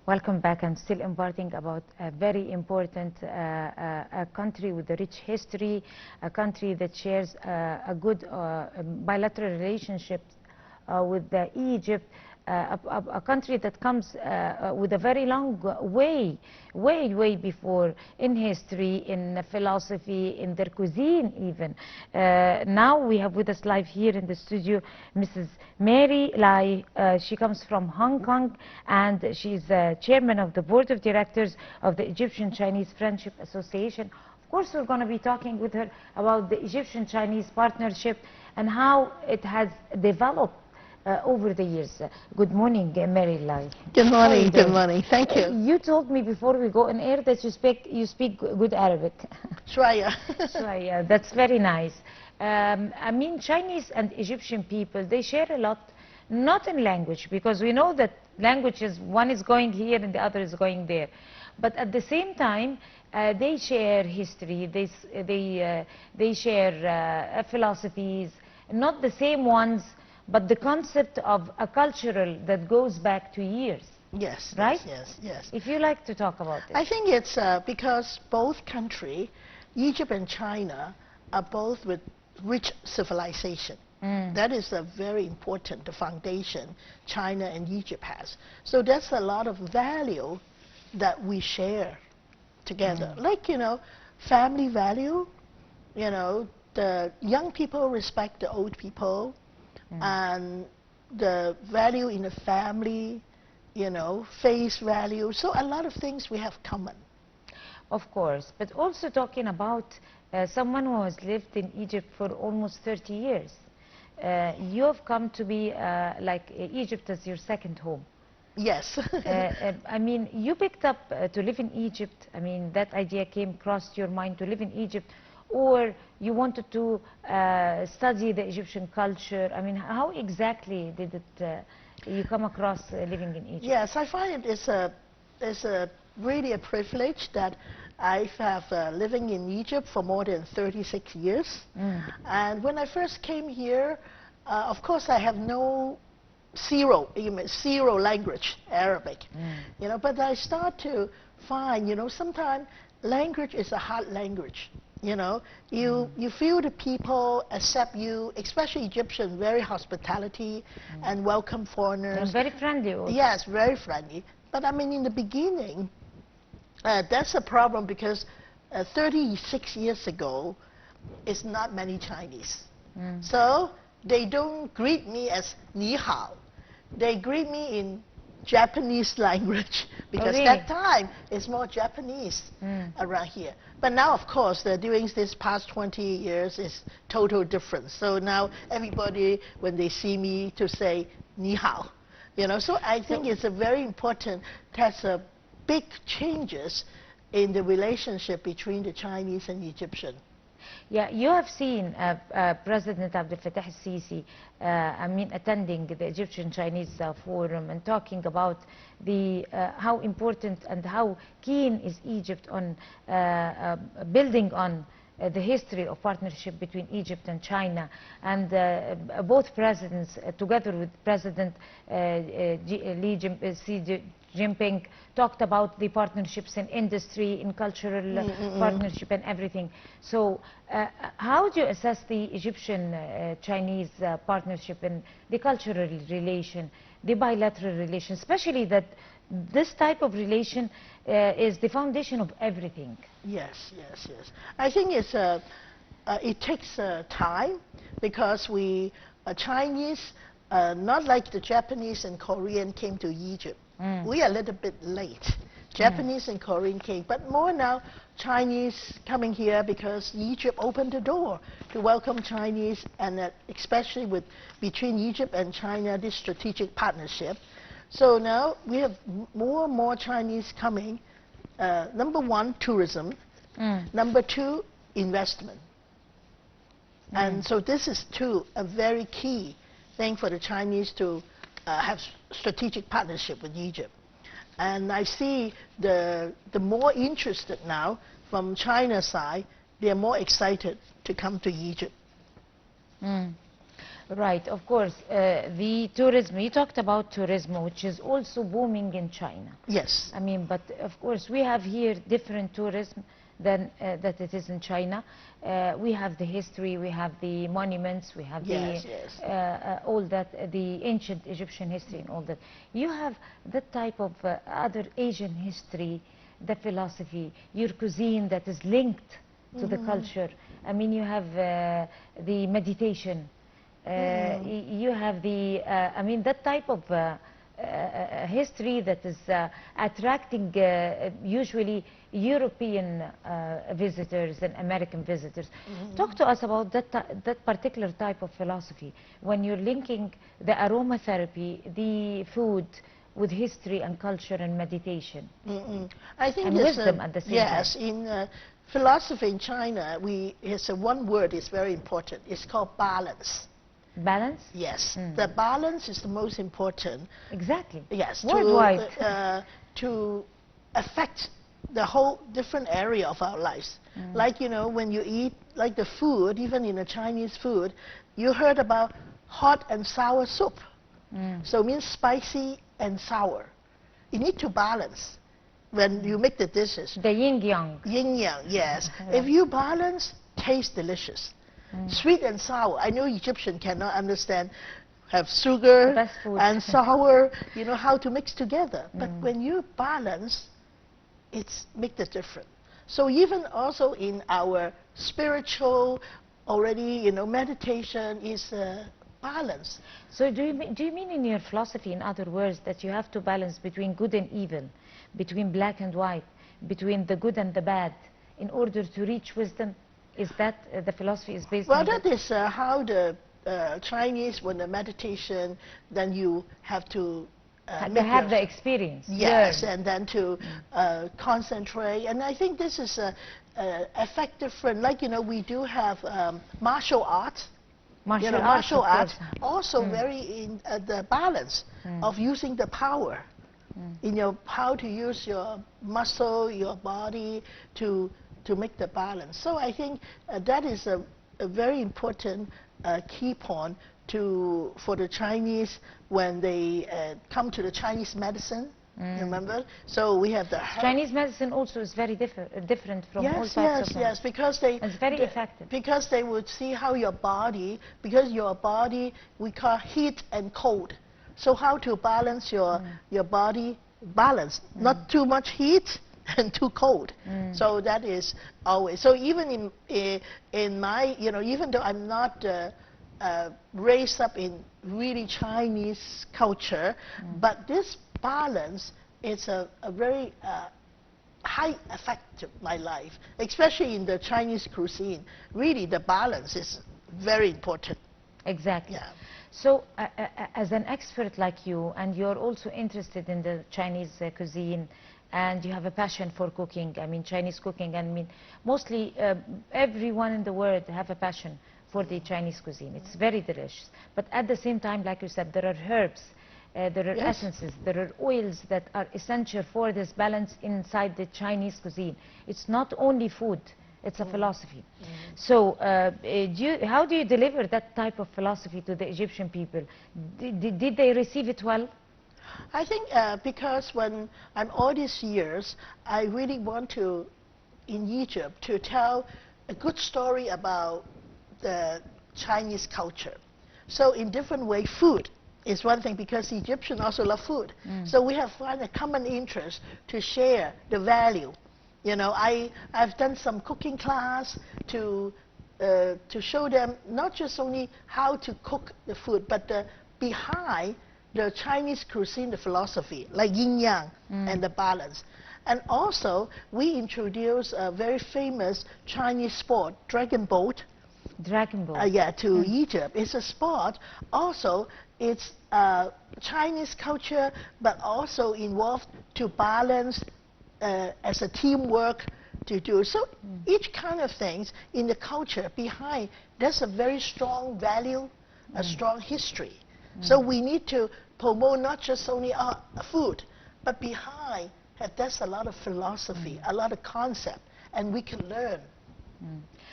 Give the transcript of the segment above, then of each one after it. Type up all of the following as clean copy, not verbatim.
Welcome back. I'm still imparting about a very important a country with a rich history, a country that shares a good bilateral relationship with Egypt, a country that comes with a very long way before in history, in philosophy, in their cuisine even. Now we have with us live here in the studio Mrs. Mary Lai. She comes from Hong Kong, and she's chairman of the board of directors of the Egyptian-Chinese Friendship Association. Of course, we're going to be talking with her about the Egyptian-Chinese partnership and how it has developed over the years. Good morning, Mary Lai. Good morning, good morning. Thank you. You told me before we go on air that you speak good Arabic. Shwaya. Shwaya, that's very nice. I mean, Chinese and Egyptian people, they share a lot, not in language, because we know that languages, one is going here and the other is going there. But at the same time, they share history, they share philosophies, not the same ones, but the concept of a cultural that goes back to years. Yes, right? Yes. If you like to talk about it. I think it's because both countries, Egypt and China, are both with rich civilization. That is a very important foundation China and Egypt has. So there's a lot of value that we share together. Like, you know, family value, you know, the young people respect the old people, and the value in the family, you know, face value. So a lot of things we have common. Of course, but also talking about someone who has lived in Egypt for almost 30 years. You have come to be like Egypt as your second home. Yes. I mean, you picked up to live in Egypt. I mean, that idea came across your mind to live in Egypt, or you wanted to study the Egyptian culture? I mean, how exactly did it you come across living in Egypt? Yes, I find it's really a privilege that I have living in Egypt for more than 36 years. And when I first came here, of course, I have zero language, Arabic. You know, but I start to find, you know, sometimes language is a hard language. You know, you feel the people accept you, especially Egyptian, very hospitality and welcome foreigners. And very friendly also. Yes, very friendly. But I mean, in the beginning, that's a problem because 36 years ago, it's not many Chinese. So they don't greet me as ni hao. They greet me in Japanese language, because that time it's more Japanese around here. But now, of course, during this past 20 years, it's total difference. So now everybody, when they see me, to say ni hao, you know. So I think it's a very important. That's a big changes in the relationship between the Chinese and Egyptian. Yeah, you have seen President Abdel Fattah al-Sisi, I mean, attending the Egyptian-Chinese forum and talking about the how important and how keen is Egypt on building on the history of partnership between Egypt and China. And both presidents, together with President Xi Jinping, talked about the partnerships in industry, in cultural partnership and everything. So how do you assess the Egyptian-Chinese partnership and the cultural relation, the bilateral relation, especially that this type of relation is the foundation of everything? Yes. I think it takes time, because we Chinese, not like the Japanese and Korean came to Egypt. We are a little bit late. Japanese and Korean came, but more now Chinese coming here because Egypt opened the door to welcome Chinese, and especially between Egypt and China, this strategic partnership. So now we have more and more Chinese coming. Number one, tourism. Number two, investment. And so this is a very key thing for the Chinese to have strategic partnership with Egypt. And I see the more interested now from China's side, they're more excited to come to Egypt. Right, of course. The tourism, you talked about tourism, which is also booming in China. Yes. I mean, but of course, we have here different tourism than that it is in China. We have the history, we have the monuments, we have Yes, the yes. all that, the ancient Egyptian history and all that. You have that type of other Asian history, the philosophy, your cuisine that is linked to the culture. I mean, you have the meditation. You have the, I mean, that type of history that is attracting usually European visitors and American visitors. Talk to us about that particular type of philosophy when you're linking the aromatherapy, the food, with history and culture and meditation. I think and there's wisdom at the same yes, time. in philosophy in China, it's one word is very important. It's called balance. Balance? Yes, the balance is the most important. Exactly. Yes, Worldwide. To affect the whole different area of our lives. Like, you know, when you eat, like the food, even in the Chinese food, you heard about hot and sour soup. So it means spicy and sour. You need to balance when you make the dishes. The yin-yang. Yin-yang, yes. If you balance, taste delicious. Sweet and sour. I know Egyptian cannot understand, have sugar Best food. and sour, you know, how to mix together. But when you balance, it's make the difference. So even also in our spiritual, already, you know, meditation is balance. So do you mean in your philosophy, in other words, that you have to balance between good and evil, between black and white, between the good and the bad, in order to reach wisdom? Is that the philosophy is based on? Well, that is how the Chinese, when the meditation, then you have to they have the experience. Yes, learn. and then to concentrate. And I think this is effective for, like, you know, we do have martial arts. Martial arts also very in the balance of using the power. In your how to use your muscle, your body to make the balance. So I think that is a very important key point for the Chinese when they come to the Chinese medicine. Remember? So we have the Chinese medicine also is very different from all types of yes, because they it's very effective. Because they would see how your body, because your body we call heat and cold. So how to balance your body balance, not too much heat and too cold. So that is always. So even in my, you know, even though I'm not raised up in really Chinese culture, but this balance is a very high effect of my life, especially in the Chinese cuisine. Really, the balance is very important. Exactly. Yeah. So, as an expert like you, and you're also interested in the Chinese cuisine, and you have a passion for cooking, I mean Chinese cooking, I mean mostly everyone in the world have a passion for the Chinese cuisine. It's very delicious. But at the same time, like you said, there are herbs, there are essences, there are oils that are essential for this balance inside the Chinese cuisine. It's not only food, it's a philosophy. So how do you deliver that type of philosophy to the Egyptian people? Did they receive it well? I think because when I'm all these years, I really want to, in Egypt, to tell a good story about the Chinese culture. So in different way, food is one thing, because Egyptians also love food. So we have found a common interest to share the value. You know, I've done some cooking class to show them not just only how to cook the food, but behind the Chinese cuisine, the philosophy, like yin-yang and the balance. And also, we introduced a very famous Chinese sport, dragon boat. Dragon boat. To Egypt. It's a sport. Also, it's Chinese culture, but also involved to balance as a teamwork to do. So each kind of things in the culture behind, there's a very strong value, a strong history. So we need to promote not just only food, but behind there's a lot of philosophy, a lot of concept, and we can learn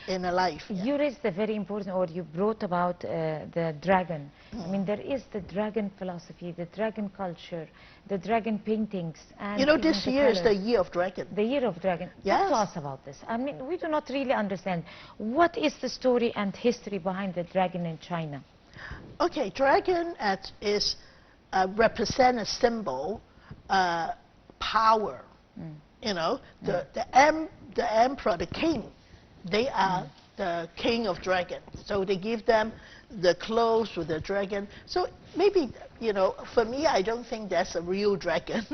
in a life. Yeah. You raised a very important, or you brought about the dragon. I mean, there is the dragon philosophy, the dragon culture, the dragon paintings, and You know, even this the year is the colors. year of dragon. The year of dragon. Talk Yes. to us about this. I mean, we do not really understand. What is the story and history behind the dragon in China? Okay, dragon is represent a symbol, power. You know, the emperor, the king, they are the king of dragon. So they give them the clothes with the dragon. So maybe, you know, for me, I don't think that's a real dragon,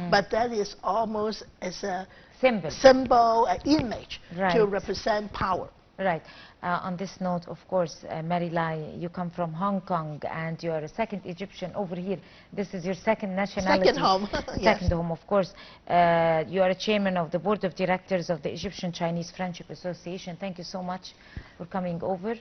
but that is almost as a symbol, an image to represent power. Right. On this note, of course, Mary Lai, you come from Hong Kong and you are a second Egyptian over here. This is your second nationality. Second home. Second home, of course. You are a chairman of the board of directors of the Egyptian Chinese Friendship Association. Thank you so much for coming over.